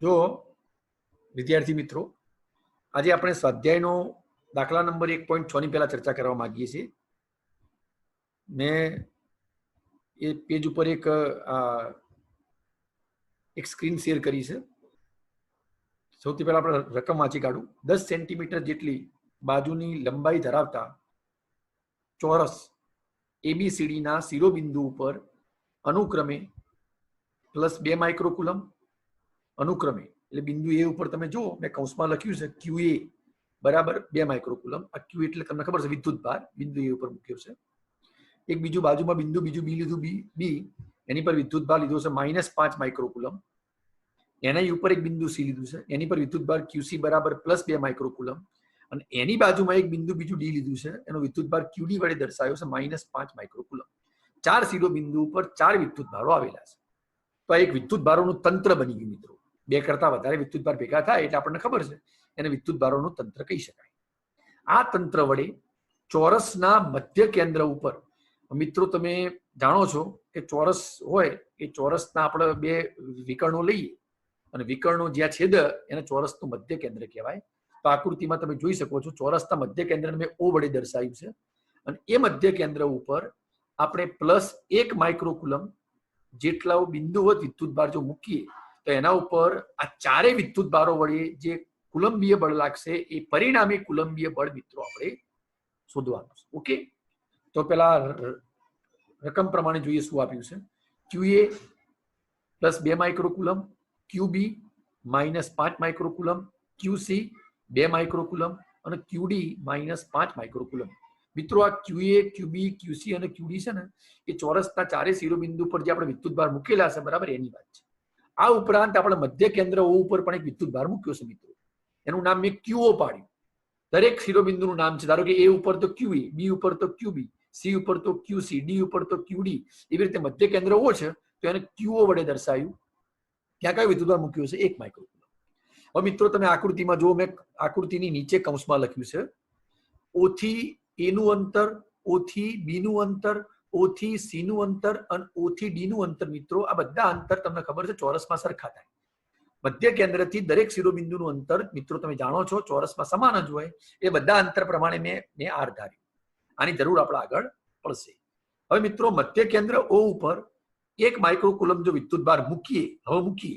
જો વિદ્યાર્થી મિત્રો, આજે આપણે સ્વાધ્યાયનો દાખલા નંબર 1.6 ની પહેલા ચર્ચા કરવા માંગીએ છીએ. મેં એ પેજ ઉપર એક સ્ક્રીન શેર કરી છે. સૌથી પહેલા આપણે રકમ વાંચી કાઢું. 10 સેન્ટીમીટર જેટલી બાજુની લંબાઈ ધરાવતા ચોરસ ABCD ના શિરોબિંદુ ઉપર અનુક્રમે +2 માઇક્રોકુલમ અનુક્રમે એટલે બિંદુ એ ઉપર તમે જુઓ મેં કૌંસમાં લખ્યું છે QA બરાબર 2 માઇક્રોકુલમ. આ Q એટલે તમને ખબર છે વિદ્યુત ભાર બિંદુ એ ઉપર મૂક્યો છે. એક બીજું બાજુમાં બિંદુ બીજું બી લીધું બી એની પર વિદ્યુત ભાર લીધો છે -5 માઇક્રોકુલમ. એના ઉપર એક બિંદુ સી લીધું છે એની પર વિદ્યુત ભાર QC બરાબર +2 માઇક્રોકુલમ. અને એની બાજુમાં એક બિંદુ બીજું ડી લીધું છે એનો વિદ્યુત ભાર QD વડે દર્શાવ્યો છે -5 માઇક્રોકુલમ. 4 શિરોબિંદુ ઉપર 4 વિદ્યુત ભારો આવેલા છે. તો આ એક વિદ્યુત ભારોનું તંત્ર બની ગયું મિત્રો. 2 કરતા વધારે વિદ્યુત ભાર ભેગા થાય એટલે આપણને ખબર છે એને વિદ્યુત ભારોનું તંત્ર કહી શકાય. આ તંત્ર વડે ચોરસના મધ્ય કેન્દ્ર ઉપર, મિત્રો તમે જાણો છો કે ચોરસ હોય એ ચોરસના આપણે 2 વિકર્ણો લઈએ અને વિકર્ણો જ્યાં છેદ એને ચોરસનું મધ્ય કેન્દ્ર કહેવાય. તો આકૃતિમાં તમે જોઈ શકો છો ચોરસના મધ્ય કેન્દ્રને મેં O વડે દર્શાવ્યું છે અને એ મધ્ય કેન્દ્ર ઉપર આપણે +1 માઇક્રોકુલમ જેટલા બિંદુવત વિદ્યુત ભાર જો મૂકીએ તો એના ઉપર આ ચારે વિદ્યુત ભારો વડે જે કુલંબીય બળ લાગશે એ પરિણામી કુલંબીય બળ મિત્રો આપણે શોધવાનું છે. ઓકે, તો પેલા રકમ પ્રમાણે જોઈએ શું આપ્યું છે. QA +2 માઇક્રોકુલમ, QB -5 માઇક્રોકુલમ, QC 2 માઇક્રોકુલમ અને QD -5 માઇક્રોકુલમ. મિત્રો આ QA, QB, QC અને QD છે ને એ ચોરસના ચારે શિરોબિંદુ પર જે આપણે વિદ્યુત ભાર મૂકેલા છે બરાબર એની વાત છે. આ ઉપરાંત આપણે મધ્ય કેન્દ્ર O ઉપર પણ એક વિદ્યુત ભાર મૂક્યો છે મિત્રો. એનું નામ મેં QO પાડ્યું. દરેક શિરોબિંદુનું નામ છે. ધારો કે A ઉપર તો QA, B ઉપર તો QB, C ઉપર તો QC, D ઉપર તો QD. એવી રીતે મધ્ય કેન્દ્ર O છે તો એને QO વડે દર્શાવ્યું. ત્યાં કયો વિદ્યુત ભાર મૂક્યો છે 1 માઇક્રોકુલમ. હવે મિત્રો તમે આકૃતિમાં જુઓ, મેં આકૃતિની નીચે કૌંસમાં લખ્યું છે O થી A નું અંતર, O થી B નું અંતર, O થી C નું અંતર અને O થી D નું અંતર. મિત્રો આ બધા અંતર તમને ખબર છે ચોરસમાં સરખા થાય. મધ્ય કેન્દ્રથી દરેક શિરોબિંદુનું અંતર મિત્રો તમે જાણો છો ચોરસમાં સમાન જ હોય. એ બધા અંતર પ્રમાણે મેં આર ધાર્યું. આની જરૂર આપણે આગળ પડશે. હવે મિત્રો મધ્ય કેન્દ્ર O ઉપર 1 માઇક્રોકુલમ જો વિદ્યુત ભાર મૂકીએ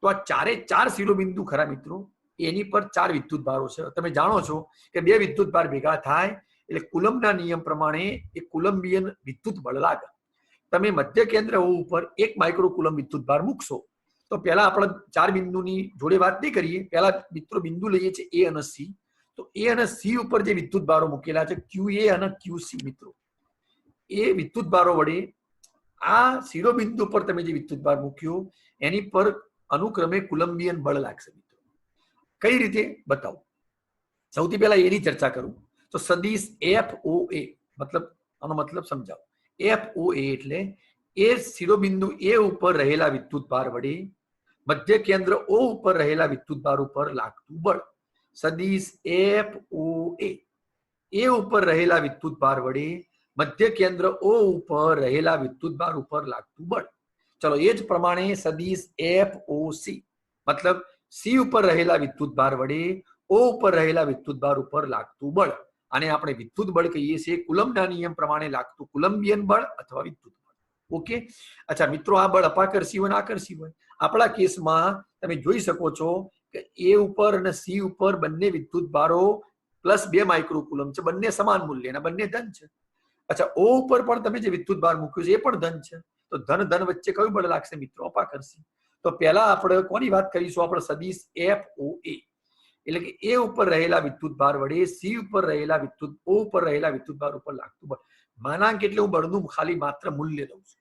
તો આ ચારે 4 શિરોબિંદુ ખરા મિત્રો એની પર 4 વિદ્યુત ભારો છે. તમે જાણો છો કે 2 વિદ્યુત ભાર ભેગા થાય એટલે કુલમના નિયમ પ્રમાણે એ કુલંબિયન વિદ્યુત બળ લાગે. તમે મધ્ય કેન્દ્ર O ઉપર 1 માઇક્રોકુલમ વિદ્યુત ભાર મૂકશો તો પહેલા આપણે 4 બિંદુની જોડે વાત નહીં કરીએ. પહેલા મિત્રો બિંદુ લઈએ છીએ A અને C. તો A અને C ઉપર જે વિદ્યુત ભારો મૂકેલા છે QA અને QC મિત્રો, એ વિદ્યુત ભારો વડે આ શિરોબિંદુ પર તમે જે વિદ્યુત ભાર મૂક્યો એની પર અનુક્રમે કુલંબિયન બળ લાગશે મિત્રો. કઈ રીતે બતાવો? સૌથી પહેલા એની ચર્ચા કરું તો સદિશ FOA મતલબ આનો મતલબ સમજાવો. FOA એટલે એ શિરોબિંદુ A ઉપર રહેલા વિદ્યુત ભાર વડે મધ્ય કેન્દ્ર O ઉપર રહેલા વિદ્યુત ભાર ઉપર લાગતું બળ. સદિશ FOA A ઉપર રહેલા વિદ્યુત ભાર વડે મધ્ય કેન્દ્ર O ઉપર રહેલા વિદ્યુત ભાર ઉપર લાગતું બળ. ચલો એ જ પ્રમાણે સદિશ FOC મતલબ C ઉપર રહેલા વિદ્યુત ભાર વડે O ઉપર રહેલા વિદ્યુત ભાર ઉપર લાગતું બળ. આને આપણે વિદ્યુત બળ કહીએ છીએ. કુલમ્બના નિયમ પ્રમાણે લાગતું કુલંબિયન બળ અથવા વિદ્યુત બળ. ઓકે, અચ્છા મિત્રો આ બળ અપાકર્ષી હોય અને આકર્ષી હોય. આપણા કેસમાં તમે જોઈ શકો છો કે A ઉપર અને C ઉપર બંને વિદ્યુત ભારો +2 માઇક્રોકુલમ છે. બંને સમાન મૂલ્યના, બંને ધન છે. અચ્છા O ઉપર પણ તમે જે વિદ્યુત ભાર મૂક્યું છે એ પણ ધન છે. તો ધન વચ્ચે કયું બળ લાગશે મિત્રો? અપાકર્ષી. તો પહેલા આપણે કોની વાત કરીશું? આપણે સદિશ FOA એટલે કે A ઉપર રહેલા વિદ્યુત ભાર વડે C ઉપર રહેલા O ઉપર રહેલા વિદ્યુત ભાર ઉપર લાગતું બળ. માનાંક એટલે હું બળનું ખાલી માત્ર મૂલ્ય લઉં છું.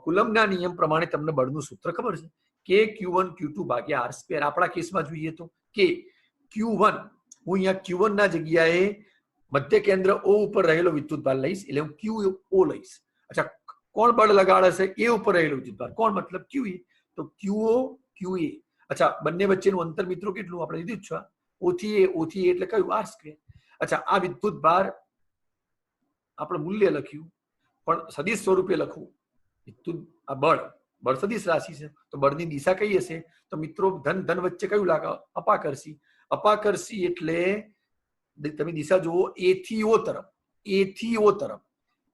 કુલમના નિયમ પ્રમાણે તમને બળનું સૂત્ર ખબર છે કે Q1 Q2 ભાગ્યા R². આપણા કેસમાં જોઈએ તો કે Q1 હું અહીંયા Q1 ના જગ્યાએ મધ્ય કેન્દ્ર O ઉપર રહેલો વિદ્યુત ભાર લઈશ એટલે હું QO લઈશ. અચ્છા કોણ બળ લગાડે છે? A ઉપર રહેલો વિદ્યુત ભાર. કોણ? મતલબ QA. તો QO QA. અચ્છા બંને વચ્ચેનું અંતર મિત્રો કેટલું આપણે લીધું જ છે O થી A એટલે કયું? R². અચ્છા આ વિદ્યુત ભાર આપણે મૂલ્ય લખ્યું પણ સદિશ સ્વરૂપે લખવું. વિદ્યુત આ બળ બળ સદિશ રાશિ છે તો બળની દિશા કઈ હશે? તો મિત્રો ધન ધન વચ્ચે કયું લાગે? અપાકર્ષી. અપાકર્ષી એટલે તમે દિશા જુઓ એ થી ઓ તરફ, એ થી ઓ તરફ,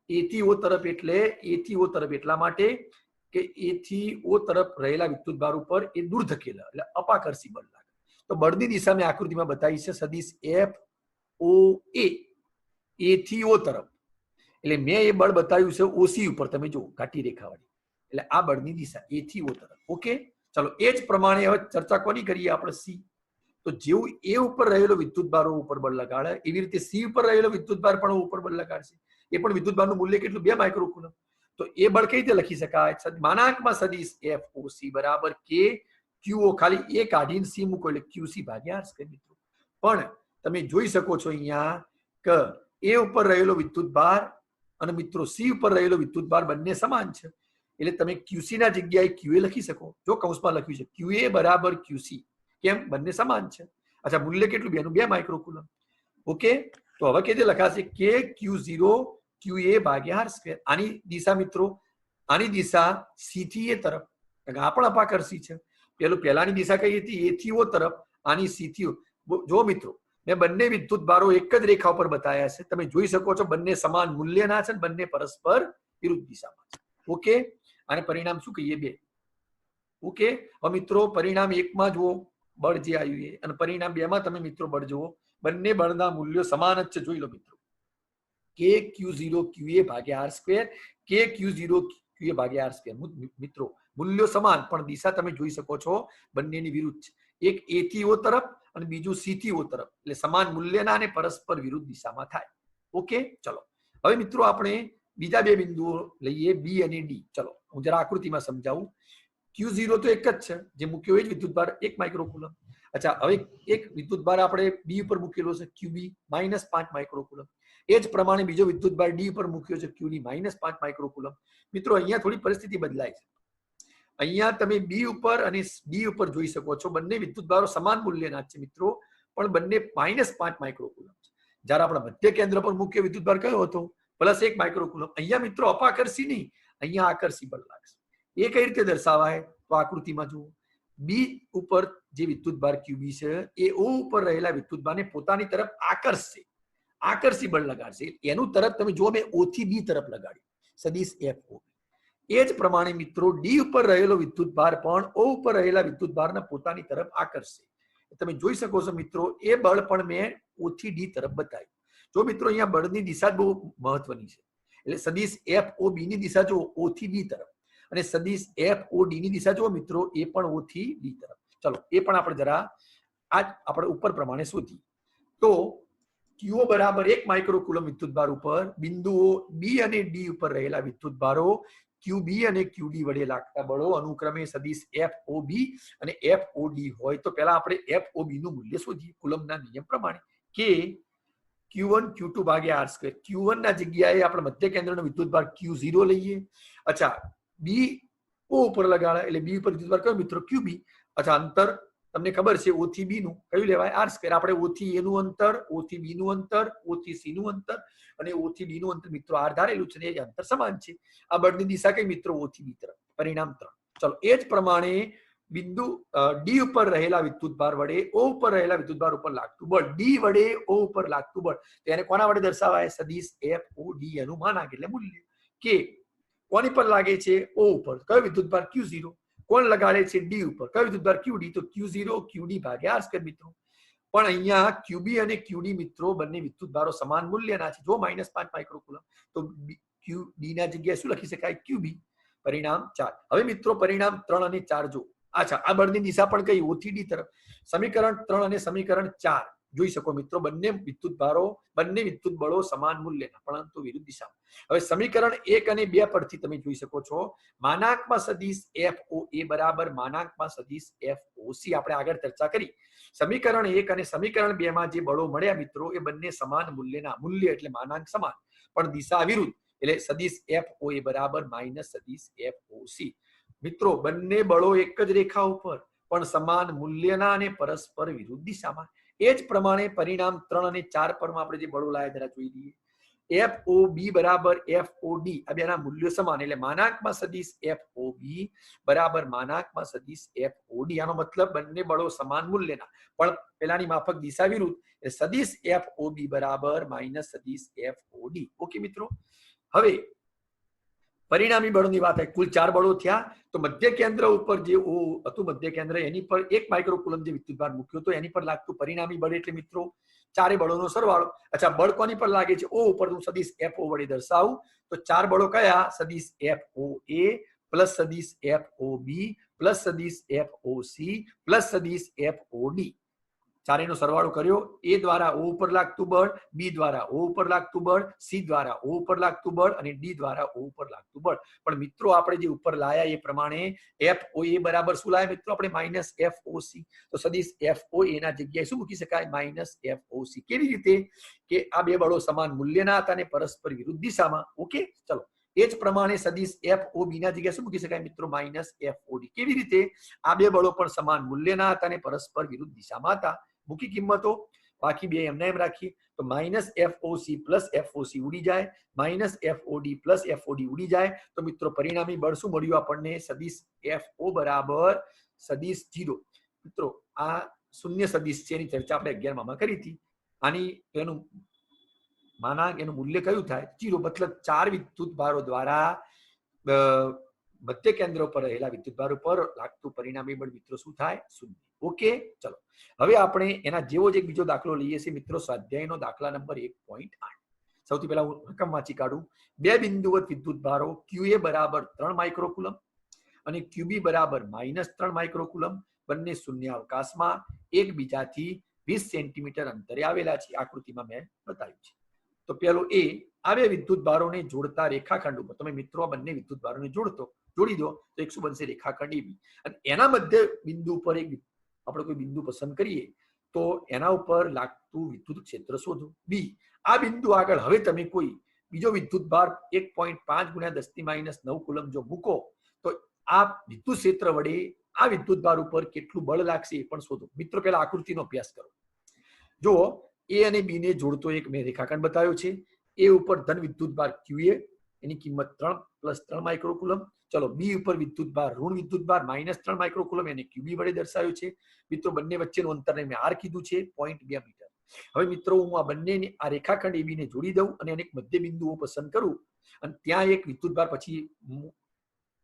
એ થી ઓ તરફ એટલે એ થી ઓ તરફ એટલા માટે કે એ થી ઓ તરફ રહેલા વિદ્યુતભાર ઉપર એ દૂર ધકેલા એટલે અપાકર્ષી બળ લાગે. તો બળની દિશા મેં આકૃતિમાં બતાવી છે સદિશ એફ ઓ એ થી ઓ તરફ, એટલે મેં એ બળ બતાવ્યું છે ઓસી ઉપર, તમે જુઓ ઘાટી રેખાવાળી, એટલે આ બળની દિશા એ થી ઓ તરફ. ઓકે, ચલો એ જ પ્રમાણે હવે ચર્ચા કોની કરીએ આપણે? સી. તો જેવું એ ઉપર રહેલો વિદ્યુતભાર ઉપર બળ લગાડે એવી રીતે સી ઉપર રહેલો વિદ્યુતભાર પણ ઉપર બળ લગાડશે. એ પણ વિદ્યુતભારનું મૂલ્ય કેટલું? 2 માઇક્રોકુલમ. તો એ બળ કઈ રીતે લખી શકાય? માનાંકમાં સદિશ એફ ઓ સી બરાબર કે ક્યુઓ, ખાલી એ કાઢીને સી મૂકો એટલે ક્યુસી ભાગ્યા આર સ્ક્વેર. મિત્રો પણ તમે જોઈ શકો છો અહીંયા કે એ ઉપર રહેલો વિદ્યુતભાર અને મિત્રો સી ઉપર રહેલો વિદ્યુતભાર બંને સમાન છે, એટલે તમે ક્યુસી ના જગ્યાએ ક્યુએ લખી શકો. જો કૌંસમાં લખ્યું છે ક્યુએ બરાબર ક્યુસી, કેમ? બંને સમાન છે. અચ્છા, મૂલ્ય કેટલું? 2 માઇક્રોકુલમ. ઓકે, તો હવે કેવી રીતે લખાશે? કે Q0 QA ભાગ્યા આર સ્ક્વેર. આની દિશા મિત્રો, આની દિશા સી થી એ તરફ, આ પણ અપાકર્ષી છે. પહેલાની દિશા કઈ હતી? એ થી ઓ તરફ, આની સી થી ઓ. જો મિત્રો મેં બંને વિદ્યુતભારો એક જ રેખા ઉપર બતાવ્યા છે, તમે જોઈ શકો છો બંને સમાન મૂલ્યના છે, બંને પરસ્પર વિરુદ્ધ દિશામાં છે. ઓકે, અને પરિણામ શું કહીએ? 2. ઓકે, હવે મિત્રો પરિણામ 1 માં જુઓ બળ જે આવ્યું એ, અને પરિણામ 2 માં તમે મિત્રો બળ જુઓ, બંને બળના મૂલ્યો સમાન જ છે. જોઈ લો મિત્રો, કે Q0 QA ભાગ્યા આર સ્ક્વેર, કે Q0 QA ભાગ્યા આર સ્ક્વેર. મિત્રો મૂલ્યો સમાન પણ દિશા તમે જોઈ શકો છો બંનેની વિરુદ્ધ છે. એક એ થી ઓ તરફ અને બીજું સી થી ઓ તરફ, એટલે સમાન મૂલ્યના અને પરસ્પર વિરુદ્ધ દિશામાં થાય. ઓકે, ચલો હવે મિત્રો આપણે બીજા 2 બિંદુઓ લઈએ, બી અને ડી. ચલો હું જરા આકૃતિમાં સમજાવું. Q0 તો એક જ છે, જે મૂક્યો એ જ વિદ્યુતભાર 1 માઇક્રોકુલમ. અચ્છા, હવે એક વિદ્યુતભાર આપણે બી ઉપર મૂકેલો છે QB -5 માઇક્રોકુલમ. એ જ પ્રમાણે બીજો વિદ્યુતભાર ડી ઉપર મૂક્યો છે QD -5 માઇક્રોકુલમ. મિત્રો અહીંયા થોડી પરિસ્થિતિ બદલાય છે. અહીંયા તમે બી ઉપર અને ડી ઉપર જોઈ શકો છો બંને વિદ્યુતભારો સમાન મૂલ્યના છે મિત્રો, પણ બંને -5 માઇક્રોકુલમ છે. જ્યારે આપણે મધ્ય કેન્દ્ર પર મુખ્ય વિદ્યુતભાર કયો હતો? +1 માઇક્રોકુલમ. અહીંયા મિત્રો અપાકર્ષી નહીં, અહીંયા આકર્ષી બળ લાગશે. એ કઈ રીતે દર્શાવાય? તો આકૃતિમાં જુઓ, બી ઉપર જે વિદ્યુતભાર QB છે એ ઓ ઉપર રહેલા વિદ્યુતભારને પોતાની તરફ આકર્ષશે, આકર્ષી બળ લગાડશે. એનું તરફ તમે જુઓ મેં ઓ થી બી તરફ લગાડ્યું, સદિશ FO. એ જ પ્રમાણે મિત્રો ડી ઉપર રહેલો વિદ્યુતભાર પણ ઓ ઉપર રહેલા વિદ્યુતભારને પોતાની તરફ આકર્ષશે. તમે જોઈ શકો છો મિત્રો, એ બળ પણ મેં ઓ થી ડી તરફ બતાવ્યું. જો મિત્રો અહીંયા બળની દિશા બહુ મહત્વની છે, એટલે સદિશ FOB ની દિશા જો ઓ થી બી તરફ, અને સદિશ FOD ની દિશા જો મિત્રો એ પણ ઓ થી ડી તરફ. ચલો એ પણ આપણે જરા આ આપણે ઉપર પ્રમાણે શોધીએ. તો QO બરાબર 1 માઇક્રોકુલમ વિદ્યુતભાર ઉપર બિંદુઓ બી અને ડી ઉપર રહેલા વિદ્યુતભારો QB અને QD વડે લાગતા બળો અનુક્રમે સદિશ FOB અને FOD હોય તો પહેલા આપણે FOB નું મૂલ્ય શોધીએ કુલમના નિયમ પ્રમાણે, કે Q1 Q2 ભાગ્યા આર સ્ક્વેર. Q1 ના જગ્યાએ આપણે મધ્ય કેન્દ્રનો વિદ્યુતભાર Q0 લઈએ. અચ્છા, બી ઓ ઉપર લગાડે એટલે બી ઉપર વિદ્યુતભાર કયો મિત્રો? QB. અચ્છા, અંતર તમને ખબર છે ઓ થી બી નું કયું લેવાય? R square. આપણે ઓ થી એ નું અંતર, ઓ થી બી નું અંતર, ઓ થી સી નું અંતર અને ઓ થી ડી નું અંતર મિત્રો આર ધારેલું છે ને એ અંતર સમાન છે. આ બળની દિશા કઈ મિત્રો? ઓ થી બી તરફ. પરિણામ 3. ચલો એ જ પ્રમાણે બિંદુ ડી ઉપર રહેલા વિદ્યુતભાર વડે ઓ ઉપર રહેલા વિદ્યુતભાર ઉપર લાગતું બળ, ડી વડે ઓ ઉપર લાગતું બળ, તેને કોના વડે દર્શાવાય? સદિશ FOD. એનું માનાંક એટલે મૂલ્ય, કે કોની પર લાગે છે? ઓ ઉપર. કયો વિદ્યુતભાર? Q0. કોણ લગાડે છે? ડી ઉપર. કયો વિદ્યુતભાર? QD. તો Q0 QD ભાગ્યા આર સ્ક્વેર મિત્રો. પણ અહીંયા QB અને QD મિત્રો બંને વિદ્યુતભારો સમાન મૂલ્યના છે. જો -5 માઇક્રોકુલમ, તો QD ના જગ્યાએ શું લખી શકાય? QB. પરિણામ 4. હવે મિત્રો પરિણામ 3 અને 4 જો. અચ્છા, આ બળની દિશા પણ કઈ? ઓ થી ડી તરફ. સમીકરણ 3 અને સમીકરણ 4 જોઈ શકો મિત્રો, બંને વિદ્યુતભારો બંને વિદ્યુત બળો સમાન મૂલ્યના પરંતુ વિરુદ્ધ દિશામાં. હવે સમીકરણ 1 અને 2 પરથી તમે જોઈ શકો છો માનાંકમાં સદિશ FOA બરાબર માનાંકમાં સદિશ FOC. આપણે આગળ ચર્ચા કરી. સમીકરણ 1 અને સમીકરણ 2 માં જે બળો મળ્યા મિત્રો એ બંને સમાન મૂલ્યના, મૂલ્ય એટલે માનાંક સમાન પણ દિશા વિરુદ્ધ, એટલે સદિશ FOA બરાબર માઇનસ સદિશ FOC. મિત્રો બંને બળો એક જ રેખા ઉપર પણ સમાન મૂલ્યના અને પરસ્પર વિરુદ્ધ દિશામાં. એ જ પ્રમાણે પરિણામ 3 અને 4 પરમાં આપણે જે બળો લાયા જરા જોઈ લઈએ. FOB બરાબર FOD આ બેના મૂલ્યો સમાન એટલે માનાંકમાં સદિશ FOB બરાબર માનાંકમાં સદિશ FOD આનો મતલબ બંને બળો સમાન મૂલ્યના પણ પેલાની માફક દિશા વિરુદ્ધ એટલે સદિશ FOB બરાબર માઈનસ સદિશ FOD ઓકે મિત્રો હવે પરિણામી બળોની વાત થાય કુલ 4 બળો થયા તો મધ્ય કેન્દ્ર ઉપર જે O હતું મધ્ય કેન્દ્ર એની પર 1 માઇક્રોકુલમ જે વિદ્યુતભાર મૂક્યો તો એની પર લાગતું પરિણામી બળ એટલે મિત્રો ચારે બળોનો સરવાળો અચ્છા બળ કોની પર લાગે છે O ઉપર હું સદિશ FO વડે દર્શાવું તો 4 બળો કયા સદિશ FOA પ્લસ સદિશ FOB પ્લસ સદિશ FOC પ્લસ સદિશ FOD ચારેનો સરવાળો કર્યો A દ્વારા O ઉપર લાગતું બળ B દ્વારા O ઉપર લાગતું બળ C દ્વારા O ઉપર લાગતું બળ અને D દ્વારા O ઉપર લાગતું બળ પણ મિત્રો આપણે જે ઉપર લાયા એ પ્રમાણે FOA બરાબર શું લાયા મિત્રો આપણે માઈનસ FOC તો સદિશ FOA ના જગ્યાએ શું મૂકી શકાય માઈનસ FOC કેવી રીતે કે આ બે બળો સમાન મૂલ્યના હતા અને પરસ્પર વિરુદ્ધ દિશામાં ઓકે ચલો એ જ પ્રમાણે સદિશ FOB ના જગ્યાએ શું મૂકી શકાય મિત્રો માઈનસ FOD કેવી રીતે આ બે બળો પણ સમાન મૂલ્યના હતા અને પરસ્પર વિરુદ્ધ દિશામાં હતા મૂકી કિંમતો બાકી બે એમને એમ રાખીએ તો માઈનસ FOC પ્લસ FOC ઉડી જાય માઈનસ FOD પ્લસ FOD ઉડી જાય તો મિત્રો પરિણામી બળ શું મળ્યું આપણને સદિશ FO બરાબર સદિશ 0 મિત્રો આ શૂન્ય સદિશ છે એની ચર્ચા આપણે 11 માં કરી હતી આની એનું માનાંક એનું મૂલ્ય કયું થાય 0 મતલબ 4 વિદ્યુત ભારો દ્વારા મધ્ય કેન્દ્ર પર રહેલા વિદ્યુત ભાર ઉપર લાગતું પરિણામી બળ મિત્રો શું થાય શૂન્ય ઓકે ચલો હવે આપણે એના જેવો જ એક બીજો દાખલો લઈએ છીએ મિત્રો સ્વાધ્યાયનો દાખલા નંબર 1.8 સૌથી પહેલા હું રકમ વાંચી કાઢું બે બિંદુવત વિદ્યુત ભારો QA બરાબર 3 માઇક્રોકુલમ અને QB બરાબર -3 માઇક્રોકુલમ બંને શૂન્ય અવકાશમાં એકબીજાથી 20 સેન્ટીમીટર અંતરે આવેલા છે આકૃતિમાં મેં બતાવ્યું છે તો પેલો A આ બે વિદ્યુત ભારોને જોડતા રેખાખંડ ઉપર તમે મિત્રો આ બંને વિદ્યુત ભારોને જોડી દો તો એક શું બનશે રેખાખંડ AB અને એના મધ્ય બિંદુ ઉપર એક આપણે કોઈ બિંદુ પસંદ કરીએ તો એના ઉપર લાગતું વિદ્યુત ક્ષેત્ર શોધો B આ બિંદુ આગળ હવે તમે કોઈ બીજો વિદ્યુત ભાર 1.5 × 10⁻⁹ કુલમ જો મૂકો તો આ વિદ્યુત ક્ષેત્ર વડે આ વિદ્યુત ભાર ઉપર કેટલું બળ લાગશે એ પણ શોધો મિત્રો પહેલા આકૃતિનો અભ્યાસ કરો જો A અને B ને જોડતો એક મેં રેખાખંડ બતાવ્યો છે A ઉપર ધન વિદ્યુત ભાર QA એની કિંમત 3 + 3 માઇક્રોકુલમ ચલો B ઉપર વિદ્યુત ભાર ઋણ વિદ્યુત ભાર -3 માઇક્રોકુલમ એને QB વડે દર્શાવ્યો છે મિત્રો બંને વચ્ચેનું અંતરને મેં R કીધું છે 0.2 મીટર હવે મિત્રો હું આ બંનેને આ રેખાખંડ AB ને જોડી દઉં અને એક મધ્ય બિંદુઓ પસંદ કરું અને ત્યાં એક વિદ્યુત ભાર પછી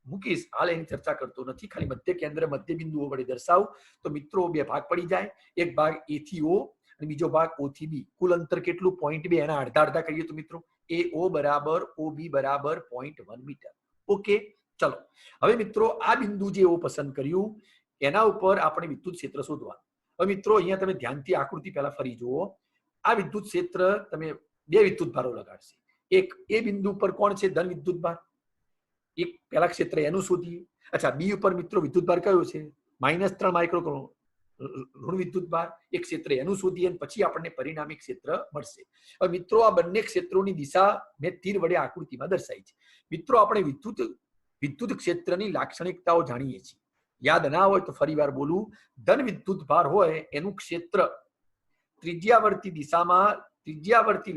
મૂકીશ હાલ એની ચર્ચા કરતો નથી ખાલી મધ્ય કેન્દ્ર મધ્ય બિંદુઓ વડે દર્શાવું તો મિત્રો બે ભાગ પડી જાય એક ભાગ A થી O અને બીજો ભાગ O થી B કુલ અંતર કેટલું 0.2 એના અડધા કરીએ તો મિત્રો AO બરાબર OB બરાબર 0.1 મીટર ઓકે ચલો હવે મિત્રો આ બિંદુ જે O પસંદ કર્યું એના ઉપર આપણે વિદ્યુત ક્ષેત્ર શોધવાનું હવે મિત્રો અહીંયા તમે ધ્યાનથી આકૃતિ પહેલા ફરી જુઓ આ વિદ્યુત ક્ષેત્ર તમે બે વિદ્યુત ભારો લગાડશે એક એ બિંદુ પર કોણ છે ધન વિદ્યુત ભાર એક પહેલા ક્ષેત્ર એનું શોધીએ અચ્છા B ઉપર મિત્રો વિદ્યુત ભાર કયો છે -3 માઇક્રોકુલમ ઋણ વિદ્યુત ભાર એક ક્ષેત્ર એનું શોધીએ અને પછી આપણને પરિણામી ક્ષેત્ર મળશે હવે મિત્રો આ બંને ક્ષેત્રોની દિશા મેં તીર વડે આકૃતિમાં દર્શાવી છે મિત્રો આપણે વિદ્યુત ક્ષેત્રની લાક્ષણિકતાઓ જાણીએ છીએ યાદ ના હોય તો ફરીવાર બોલું ધન વિદ્યુત ભાર હોય એનું ક્ષેત્ર ત્રિજ્યાવર્તી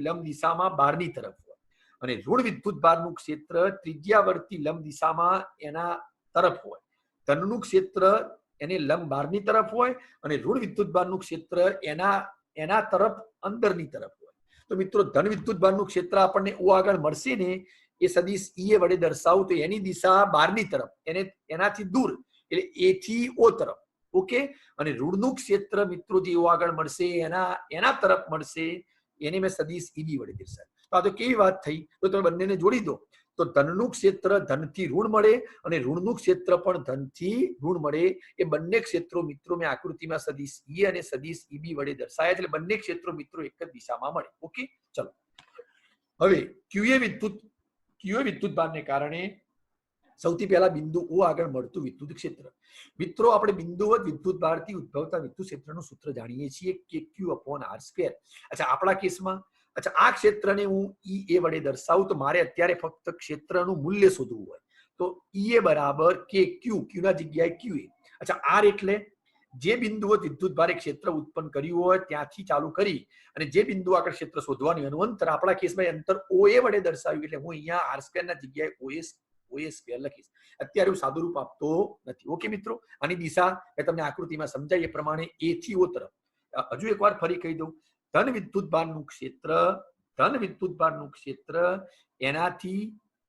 લંબ દિશામાં બહારની તરફ હોય અને ઋણ વિદ્યુત ભારનું ક્ષેત્ર ત્રિજ્યાવર્તી લંબ દિશામાં એના તરફ હોય ધનનું ક્ષેત્ર એને લંબ બહારની તરફ હોય અને ઋણ વિદ્યુત ભારનું ક્ષેત્ર એના તરફ અંદરની તરફ હોય તો મિત્રો ધન વિદ્યુત ભારનું ક્ષેત્ર આપણને O આગળ મળશે ને એ સદિશ EA વડે દર્શાવું તો એની દિશા બહારની તરફ એનાથી દૂર એટલે A થી O તરફ ઓકે અને ઋણનું ક્ષેત્ર મિત્રો જે O આગળ મળશે એના તરફ મળશે એને મેં સદિશ EB વડે દર્શાવ્યું તો આ તો કેવી વાત થઈ તો તમે બંનેને જોડી દો તો ધનનું ક્ષેત્ર ધનથી ઋણ મળે અને ઋણનું ક્ષેત્ર પણ ધનથી ઋણ મળે એ બંને ક્ષેત્રો મિત્રો મેં આકૃતિમાં સદિશ E અને સદિશ EB વડે દર્શાવ્યા એટલે બંને ક્ષેત્રો મિત્રો એક જ દિશામાં મળે ઓકે ચલો હવે QA વિદ્યુત ભારને કારણે સૌથી પહેલા બિંદુ O આગળ મળતું વિદ્યુત ક્ષેત્ર મિત્રો આપણે બિંદુવત વિદ્યુત ભારથી ઉદ્ભવતા વિદ્યુત ક્ષેત્રનું સૂત્ર જાણીએ છીએ KQ/R². અચ્છા આપણા કેસમાં અચ્છા આ ક્ષેત્રને હું EA વડે દર્શાવું તો મારે અત્યારે ફક્ત ક્ષેત્રનું મૂલ્ય શોધવું હોય તો EA બરાબર KQ ના જગ્યાએ QA અચ્છા R એટલે જે બિંદુઓ વિદ્યુતભારે ક્ષેત્ર ઉત્પન્ન કર્યું હોય ત્યાંથી ચાલુ કરી અને જે બિંદુ આગળ ક્ષેત્ર શોધવાનું એનું અંતર, આપણા કેસમાં અંતર OA વડે દર્શાવ્યું, એટલે હું અહીંયા R² ના જગ્યાએ OA² લખીશ. અત્યારે હું સાદું રૂપ આપતો નથી. ઓકે મિત્રો, આની દિશા એ તમને આકૃતિમાં સમજાય એ પ્રમાણે A થી O તરફ. હજુ એકવાર ફરી કહી દઉં, ધન વિદ્યુતભારનું ક્ષેત્ર એનાથી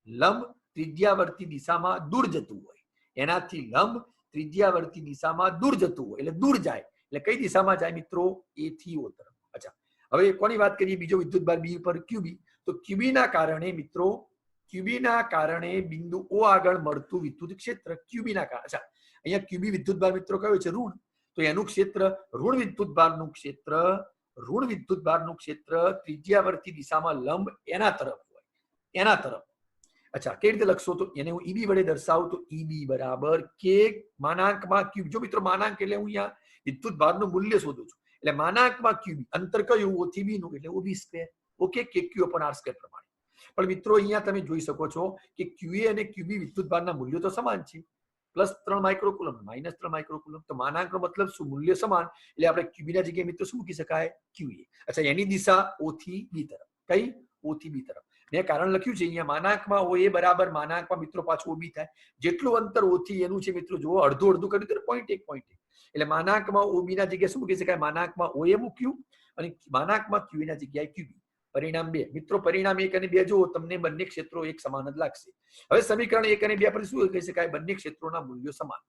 લંબ ત્રિજ્યાવર્તી દિશામાં દૂર જતું હોય, એનાથી લંબ ત્રિજ્યાવર્તી દિશામાં દૂર જતું હોય એટલે દૂર જાય, એટલે કઈ દિશામાં જાય મિત્રો? A થી O તરફ. અચ્છા, હવે કોની વાત કરીએ? બીજો વિદ્યુતભાર B ઉપર QB. તો QB ના કારણે મિત્રો, QB ના કારણે બિંદુ O આગળ મળતું વિદ્યુત ક્ષેત્ર QB ના કારણે. અચ્છા, અહીંયા QB વિદ્યુતભાર મિત્રો કયો છે? ઋણ. તો એનું ક્ષેત્ર, ઋણ વિદ્યુતભારનું ક્ષેત્ર ત્રિજ્યાવર્તી દિશામાં લંબ એના તરફ હોય, એના તરફ. અચ્છા, કેવી રીતે લખશો? તો એને હું EB વડે દર્શાવું તો EB બરાબર K માનાંકમાં QB. જો મિત્રો માનાંક એટલે હું અહીંયા વિદ્યુતભારનું મૂલ્ય શોધું છું, એટલે માનાંકમાં QB, અંતર કયું? O થી B નું, એટલે OB². ઓકે, KQ/R² પ્રમાણે. પણ મિત્રો અહીંયા તમે જોઈ શકો છો કે QA અને QB વિદ્યુતભારના મૂલ્યો તો સમાન છે, +3 માઇક્રોકુલમ, -3 માઇક્રોકુલમ. તો માનાંકનો મતલબ શું? મૂલ્ય સમાન, એટલે આપણે QB ના જગ્યાએ મિત્રો શું મૂકી શકાય? QA. અચ્છા, એની દિશા O થી B તરફ. કઈ? O થી B તરફ. મેં કારણ લખ્યું છે અહીંયા, માનાંકમાં OA બરાબર માનાંકમાં મિત્રો પાછું OB થાય. જેટલું અંતર O થી એનું છે મિત્રો, જુઓ અડધું કર્યું તો 0.1. એટલે માનાંકમાં OB ના જગ્યાએ શું મૂકી શકાય? માનાંકમાં OA મૂક્યું અને માનાંકમાં QA ના જગ્યાએ QB. પરિણામ 2. મિત્રો પરિણામ 1 અને 2 જુઓ, તમને બંને ક્ષેત્રો એક સમાન જ લાગશે. હવે સમીકરણ 1 અને 2 પર શું કહી શકાય? બંને ક્ષેત્રોના મૂલ્યો સમાન.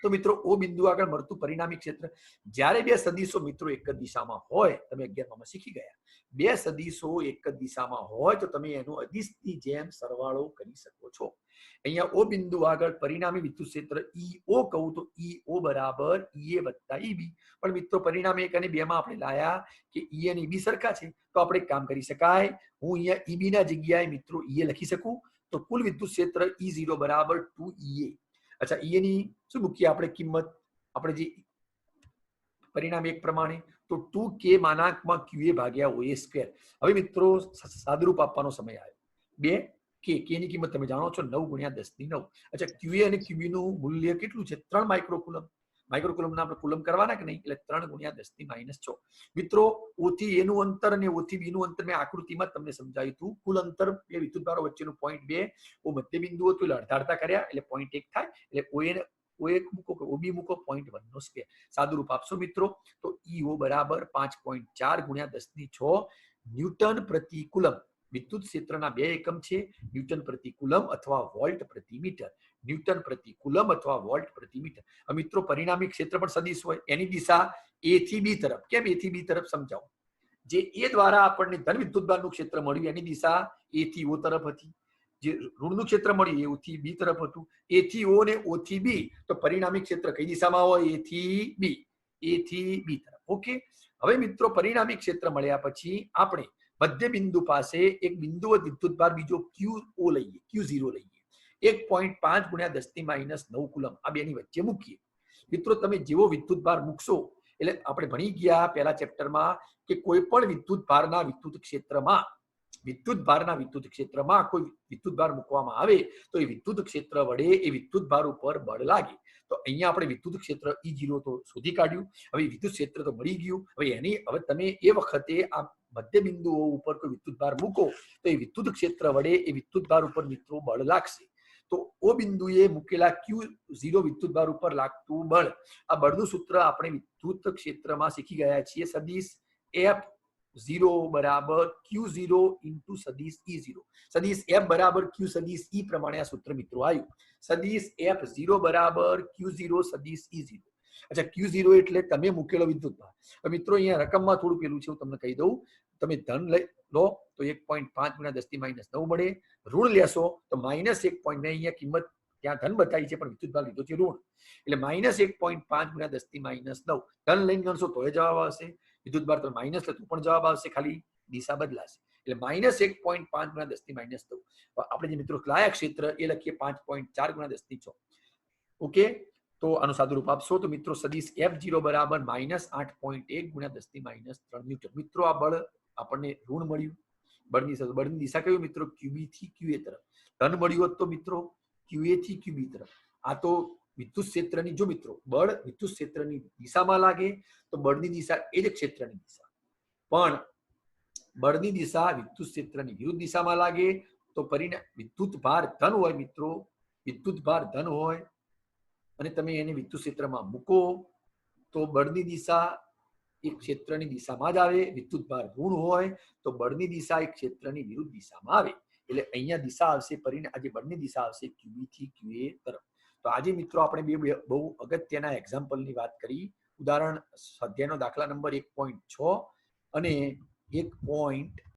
તો મિત્રો O બિંદુ આગળ મળતું પરિણામી ક્ષેત્ર, જ્યારે બે સદિશો મિત્રો એક જ દિશામાં હોય, તમે 11માં શીખી ગયા, બે સદિશો એક જ દિશામાં હોય તો તમે એનો અદિશની જેમ સરવાળો કરી શકો છો. અહીંયા O બિંદુ આગળ પરિણામી વિદ્યુત ક્ષેત્ર EO કહું તો EO બરાબર EA વત્તા EB. પણ મિત્રો પરિણામ 1 અને 2 માં આપણે લાયા કે E અને EB સરખા છે, તો આપણે એક કામ કરી શકાય, હું અહીંયા EB ના જગ્યાએ મિત્રો EA લખી શકું. તો કુલ વિદ્યુત ક્ષેત્ર E0 બરાબર 2EA. અચ્છા, E ની શું મૂકીએ આપણે કિંમત? આપણે જે પરિણામ 1 પ્રમાણે, તો 2K માનાંકમાં QA ભાગ્યા OA². હવે મિત્રો સાદુરૂપ આપવાનો સમય આવ્યો. 2K ની કિંમત તમે જાણો છો, 9 × 10⁹. અચ્છા, QA અને QB નું મૂલ્ય કેટલું છે? 3 માઇક્રોકુલમ. માઇક્રોકુલમના આપણે કુલમ કરવાના કે નહીં, એટલે 3 × 10⁻⁶. મિત્રો O થી A નું અંતર અને O થી B નું અંતર મેં આકૃતિમાં તમને સમજાવ્યું હતું. કુલ અંતર બે વિદ્યુતભારો વચ્ચેનું 0.2. O મધ્ય બિંદુ હતું એટલે અડધા કર્યા એટલે 0.1 થાય, એટલે O1 મૂકો કે OB મૂકો 0.1². સાદું રૂપ આપશો મિત્રો તો EO બરાબર 5.4 × 10⁶ ન્યૂટન પ્રતિ કુલમ. વિદ્યુત ક્ષેત્રના બે એકમ છે, ન્યૂટન પ્રતિ કુલમ અથવા વોલ્ટ પ્રતિ મીટર. ન્યૂટન પ્રતિ કુલમ અથવા વોલ્ટ પ્રતિ મીટર. મિત્રો પરિણામી ક્ષેત્ર પણ સદિશ હોય, એની દિશા A થી B તરફ. કેમ A થી B તરફ? સમજાવો. જે A દ્વારા આપણને ધન વિદ્યુતભારનું ક્ષેત્ર મળ્યું એની દિશા A થી O તરફ હતી. જે ઋણનું ક્ષેત્ર મળ્યું A થી B તરફ હતું. A થી O ને O થી B, તો પરિણામી ક્ષેત્ર કઈ દિશામાં હોય? A થી B. A થી B તરફ. ઓકે, હવે મિત્રો પરિણામી ક્ષેત્ર મળ્યા પછી આપણે મધ્ય બિંદુ પાસે એક બિંદુવત વિદ્યુતભાર બીજો QO લઈએ, Q0 લઈએ. 1.5 × 10⁻⁹ કુલમ આ બેની વચ્ચે મૂકીએ. મિત્રો તમે જેવો વિદ્યુતભાર મૂકશો, એટલે આપણે ભણી ગયા પહેલા ચેપ્ટરમાં કે કોઈ પણ વિદ્યુતભારના વિદ્યુત ક્ષેત્રમાં કોઈ વિદ્યુતભાર મૂકવામાં આવે તો એ વિદ્યુત ક્ષેત્ર વડે એ વિદ્યુતભાર ઉપર બળ લાગે. તો અહીંયા આપણે વિદ્યુત ક્ષેત્ર E0 તો શોધી કાઢ્યું. હવે વિદ્યુત ક્ષેત્ર તો મળી ગયું. હવે તમે એ વખતે આ મધ્ય બિંદુઓ ઉપર કોઈ વિદ્યુતભાર મૂકો તો એ વિદ્યુત ક્ષેત્ર વડે એ વિદ્યુતભાર ઉપર મિત્રો બળ લાગશે. તો O બિંદુએ મૂકેલા Q0 વિદ્યુતભાર ઉપર લાગતું બળ, આ બળનું સૂત્ર આપણે વિદ્યુત ક્ષેત્રમાં શીખી ગયા છીએ. સદિશ F0 બરાબર Q0 × સદિશ E0. સદિશ F બરાબર Q સદિશ E પ્રમાણે આ સૂત્ર મિત્રો આવ્યું. સદિશ F0 બરાબર Q0 સદિશ E0. અચ્છા, Q0 એટલે તમે મૂકેલો વિદ્યુતભાર. મિત્રો અહીંયા રકમમાં થોડું પેલું છે, હું તમને કહી દઉં. તમે ધન લઈ લો તો 1.5 × 10⁻⁹ મળે. ઋણ લેશો તો -1. મેં અહીંયા કિંમત ત્યાં ધન બતાવી છે પણ વિદ્યુતભાર લીધો છે ઋણ, એટલે -1.5 × 10⁻⁹. ધન લઈને ગણશો તો જવાબ આવશે. વિદ્યુતભાર તો માઇનસ લે તો પણ જવાબ આવશે, ખાલી દિશા બદલાશે. એટલે -1.5 × 10⁻⁹. આપણે જે મિત્રો લાયા ક્ષેત્ર એ લખીએ 5.4 × 10⁶. ઓકે, તો આનું સાદું રૂપ આપશો તો મિત્રો સદિશ F0 બરાબર -8.1 × 10⁻³ ન્યૂટન. મિત્રો આ બળ આપણને ઋણ મળ્યું. બળની દિશા કયું મિત્રો? QB થી QA તરફ. ધન મળ્યું હોત તો મિત્રો QA થી QB તરફ. આ તો વિદ્યુત ક્ષેત્રની જો મિત્રો બળ વિદ્યુત ક્ષેત્રની દિશામાં લાગે તો બળની દિશા એ જ ક્ષેત્રની દિશા, પણ બળની દિશા વિદ્યુત ક્ષેત્રની વિરુદ્ધ દિશામાં લાગે તો પરિણામ વિદ્યુત ભાર ધન હોય મિત્રો, વિદ્યુત ભાર ધન હોય અને તમે એને વિદ્યુત ક્ષેત્રમાં મૂકો તો બળની દિશા એ ક્ષેત્રની દિશામાં જ આવે, વિદ્યુત ભાર ઋણ હોય તો બળની દિશા એ ક્ષેત્રની વિરુદ્ધ દિશામાં આવે. એટલે અહીંયા દિશા આવશે પરિણામ આજે બળની દિશા આવશે QB થી QA તરફ. તો આજે મિત્રો આપણે બે બહુ અગત્યના એક્ઝામ્પલની વાત કરી. ઉદાહરણ સ્વાધ્યાયનો દાખલા નંબર 1.6 અને 1.